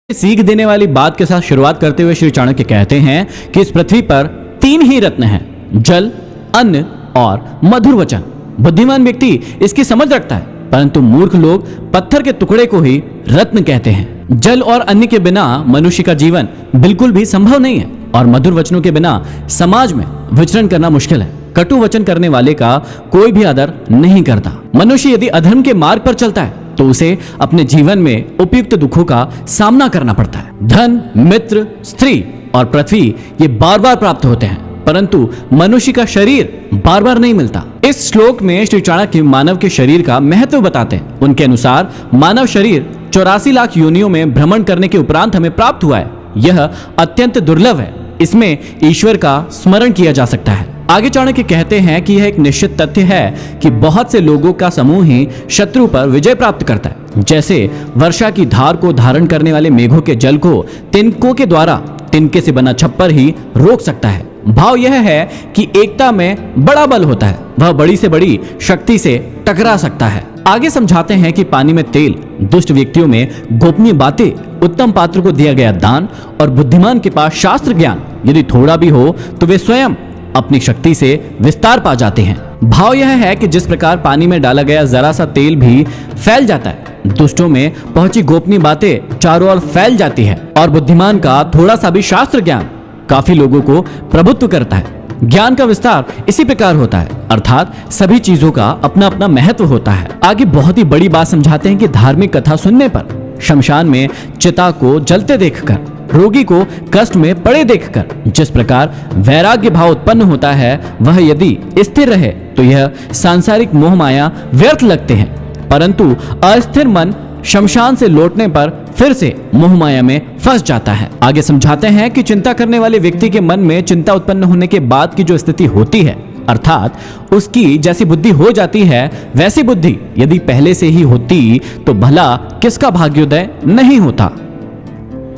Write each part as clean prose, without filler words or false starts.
सीख देने वाली बात के साथ शुरुआत करते हुए श्री चाणक्य कहते हैं कि इस पृथ्वी पर तीन ही रत्न हैं, जल, अन्न और मधुर वचन। बुद्धिमान व्यक्ति इसकी समझ रखता है, परंतु मूर्ख लोग पत्थर के टुकड़े को ही रत्न कहते हैं। जल और अन्न के बिना मनुष्य का जीवन बिल्कुल भी संभव नहीं है और मधुर वचनों के बिना समाज में विचरण करना मुश्किल है। कटु वचन करने वाले का कोई भी आदर नहीं करता। मनुष्य यदि अधर्म के मार्ग पर चलता है तो उसे अपने जीवन में उपयुक्त दुखों का सामना करना पड़ता है। धन, मित्र, स्त्री और पृथ्वी ये बार बार प्राप्त होते हैं, परंतु मनुष्य का शरीर बार बार नहीं मिलता। इस श्लोक में श्री चाणक्य मानव के शरीर का महत्व बताते हैं। उनके अनुसार मानव शरीर 84 लाख योनियों में भ्रमण करने के उपरांत हमें प्राप्त हुआ है। यह अत्यंत दुर्लभ है। इसमें ईश्वर का स्मरण किया जा सकता है। आगे चाणक्य कहते हैं कि यह एक निश्चित तथ्य है कि बहुत से लोगों का समूह ही शत्रु पर विजय प्राप्त करता है। जैसे वर्षा की धार को धारण करने वाले मेघों के जल को तिनकों के द्वारा तिनके से बना छप्पर ही रोक सकता है। भाव यह है कि एकता में बड़ा बल होता है, वह बड़ी से बड़ी शक्ति से टकरा सकता है। आगे समझाते हैं कि पानी में तेल, दुष्ट व्यक्तियों में गोपनीय बातें, उत्तम पात्र को दिया गया दान और बुद्धिमान के पास शास्त्र ज्ञान यदि थोड़ा भी हो तो वे स्वयं अपनी शक्ति से विस्तार पा जाते हैं। भाव यह है कि जिस प्रकार पानी में डाला गया जरा सा तेल भी फैल जाता है, दुष्टों में पहुंची गोपनीय बातें चारों ओर फैल जाती है और बुद्धिमान का थोड़ा सा भी शास्त्र ज्ञान काफी लोगों को प्रभुत्व करता है। ज्ञान का विस्तार इसी प्रकार होता है, अर्थात सभी चीजों का अपना अपना महत्व होता है। आगे बहुत ही बड़ी बात समझाते हैं कि धार्मिक कथा सुनने पर, शमशान में चिता को जलते देखकर, रोगी को कष्ट में पड़े देखकर जिस प्रकार वैराग्य भाव उत्पन्न होता है, वह यदि स्थिर रहे तो यह सांसारिक मोह माया व्यर्थ लगते हैं, परंतु अस्थिर मन शमशान से लौटने पर फिर से मोह माया में फंस जाता है। आगे समझाते हैं कि चिंता करने वाले व्यक्ति के मन में चिंता उत्पन्न होने के बाद की जो स्थिति होती है, अर्थात उसकी जैसी बुद्धि हो जाती है वैसी बुद्धि यदि पहले से ही होती तो भला किसका भाग्योदय नहीं होता।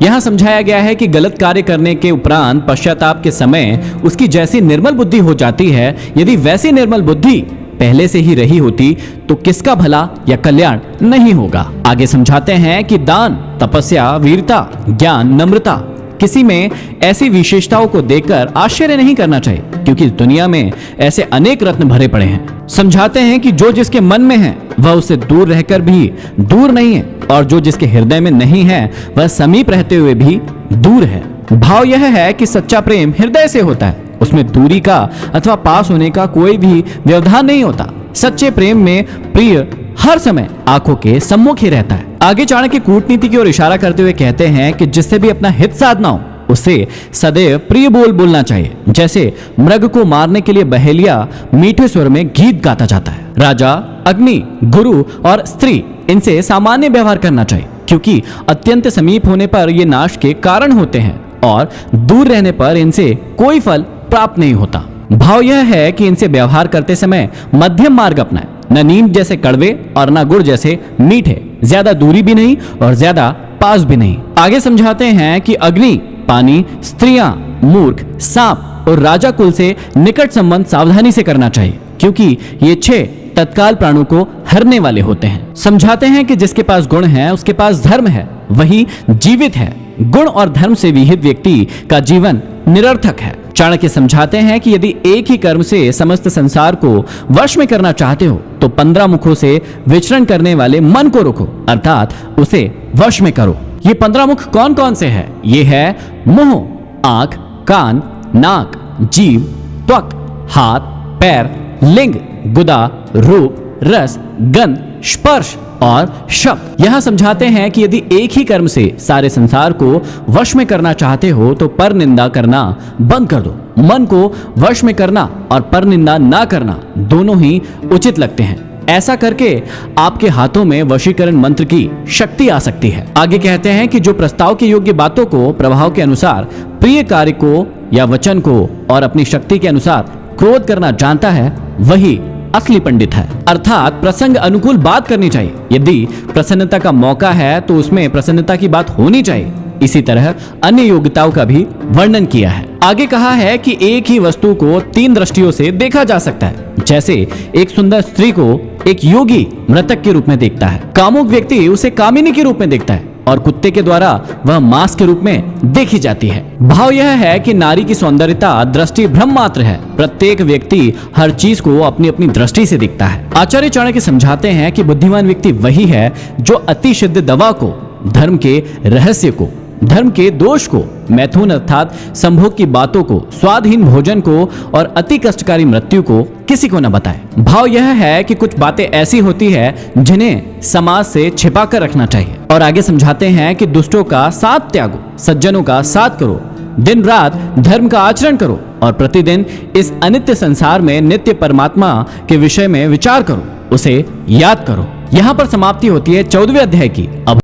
यहाँ समझाया गया है कि गलत कार्य करने के उपरांत पश्चाताप के समय उसकी जैसी निर्मल बुद्धि हो जाती है, यदि वैसी निर्मल बुद्धि पहले से ही रही होती तो किसका भला या कल्याण नहीं होगा। आगे समझाते हैं कि दान, तपस्या, वीरता, ज्ञान, नम्रता, किसी में ऐसी विशेषताओं को देखकर आश्चर्य नहीं करना चाहिए, क्योंकि इस दुनिया में ऐसे अनेक रत्न भरे पड़े हैं। समझाते हैं कि जो जिसके मन में है वह उससे दूर रहकर भी दूर नहीं है, और जो जिसके हृदय में नहीं है वह समीप रहते हुए भी दूर है। भाव यह है कि सच्चा प्रेम हृदय से होता है, उसमें दूरी का अथवा पास होने का कोई भी व्यवधान नहीं होता। सच्चे प्रेम में प्रिय हर समय आंखों के सम्मुख ही रहता है। आगे चाणक्य कूटनीति की ओर इशारा करते हुए कहते हैं कि जिससे भी अपना हित साधना हो उसे सदैव प्रिय बोल बोलना चाहिए। जैसे मृग को मारने के लिए बहेलिया मीठे स्वर में गीत गाता जाता है। राजा, अग्नि, गुरु और स्त्री, इनसे सामान्य व्यवहार करना चाहिए, क्योंकि अत्यंत समीप होने पर ये नाश के कारण होते हैं और दूर रहने पर इनसे कोई फल प्राप्त नहीं होता। भाव यह है कि इनसे व्यवहार करते समय मध्यम मार्ग अपनाएं, न नीम जैसे कड़वे और न गुड़ जैसे मीठे, ज्यादा दूरी भी नहीं और ज्यादा पास भी नहीं। आगे समझाते हैं कि अग्नि, पानी, स्त्रियां, मूर्ख, सांप और राजा कुल से निकट संबंध सावधानी से करना चाहिए, क्योंकि ये 6 तत्काल प्राणों को हरने वाले होते हैं। समझाते हैं कि जिसके पास गुण है उसके पास धर्म है, वही जीवित है। गुण और धर्म से विहित व्यक्ति का जीवन निरर्थक है। चाणक्य समझाते हैं कि यदि एक ही कर्म से समस्त संसार को वश में करना चाहते हो तो 15 मुखों से विचरण करने वाले मन को रोको, अर्थात उसे वश में करो। ये 15 मुख कौन कौन से हैं? ये है मुंह, आंख, कान, नाक, जीभ, त्वक, हाथ, पैर, लिंग, गुदा, रूप, रस, गंध, स्पर्श और शब्द। यहां समझाते हैं कि यदि एक ही कर्म से सारे संसार को वश में करना चाहते हो तो पर निंदा करना बंद कर दो। मन को वश में करना और पर निंदा ना करना दोनों ही उचित लगते हैं। ऐसा करके आपके हाथों में वशीकरण मंत्र की शक्ति आ सकती है। आगे कहते हैं कि जो प्रस्ताव के योग्य बातों को प्रभाव के अनुसार, प्रिय कार्य को या वचन को और अपनी शक्ति के अनुसार क्रोध करना जानता है, वही असली पंडित है। अर्थात प्रसंग अनुकूल बात करनी चाहिए। यदि प्रसन्नता का मौका है तो उसमें प्रसन्नता की बात होनी चाहिए। इसी तरह अन्य योग्यताओं का भी वर्णन किया है। आगे कहा है कि एक ही वस्तु को 3 दृष्टियों से देखा जा सकता है। जैसे एक सुंदर स्त्री को एक योगी मृतक के रूप में देखता है, कामुक व्यक्ति उसे कामिनी के रूप में देखता है, और कुत्ते के द्वारा वह मांस के रूप में देखी जाती है। भाव यह है कि नारी की सौंदर्यता दृष्टि भ्रम मात्र है। प्रत्येक व्यक्ति हर चीज को अपनी अपनी दृष्टि से दिखता है। आचार्य चाणक्य समझाते हैं कि बुद्धिमान व्यक्ति वही है जो अति शुद्ध दवा को, धर्म के रहस्य को, धर्म के दोष को, मैथुन अर्थात संभोग की बातों को, स्वादहीन भोजन को और अति कष्टकारी मृत्यु को किसी को न बताए। भाव यह है कि कुछ बातें ऐसी होती है जिन्हें समाज से छिपा कर रखना चाहिए। और आगे समझाते हैं कि दुष्टों का साथ त्यागो, सज्जनों का साथ करो, दिन रात धर्म का आचरण करो और प्रतिदिन इस अनित्य संसार में नित्य परमात्मा के विषय में विचार करो, उसे याद करो। यहाँ पर समाप्ति होती है 14वें अध्याय की। अब